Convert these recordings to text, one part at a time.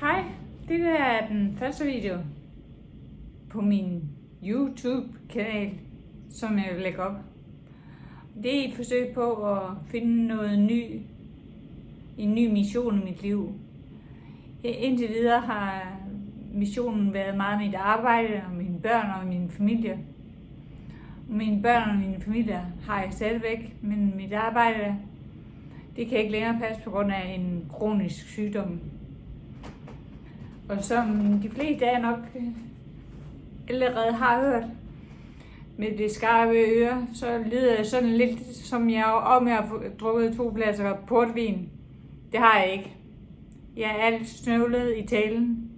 Hej, det der er den første video på min YouTube-kanal, som jeg vil lægge op. Det er et forsøg på at finde en ny mission i mit liv. Indtil videre har missionen været meget mit arbejde og mine børn og min familie. Mine børn og min familie har jeg stadigvæk, men mit arbejde, det kan ikke længere passe på grund af en kronisk sygdom. Og som de fleste af jer nok allerede har hørt, med det skarpe øre, så lyder jeg sådan lidt, som jeg har drukket 2 glasser portvin. Det har jeg ikke. Jeg er alt snøvlet i talen.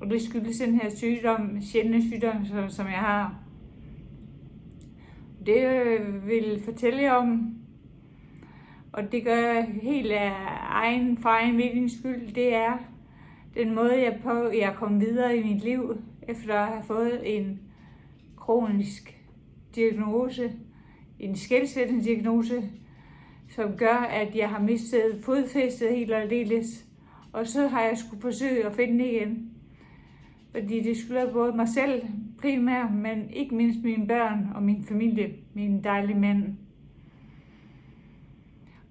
Og det skyldes den her sygdom, sjældne sygdom, som jeg har. Det jeg vil fortælle jer om, og det gør jeg helt af egen virknings skyld, det er den måde, jeg er kommet videre i mit liv, efter at have fået en kronisk diagnose, en skelsættende diagnose, som gør, at jeg har mistet fodfæstet helt og aldeles. Og så har jeg skulle forsøge at finde det igen. Fordi det skylder både mig selv primært, men ikke mindst mine børn og min familie, min dejlige mand.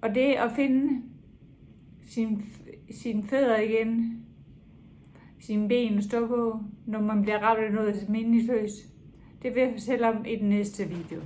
Og det at finde sine fødder igen, sine ben at stå på, når man bliver ramt af noget meningsløst, det vil jeg fortælle om i den næste video.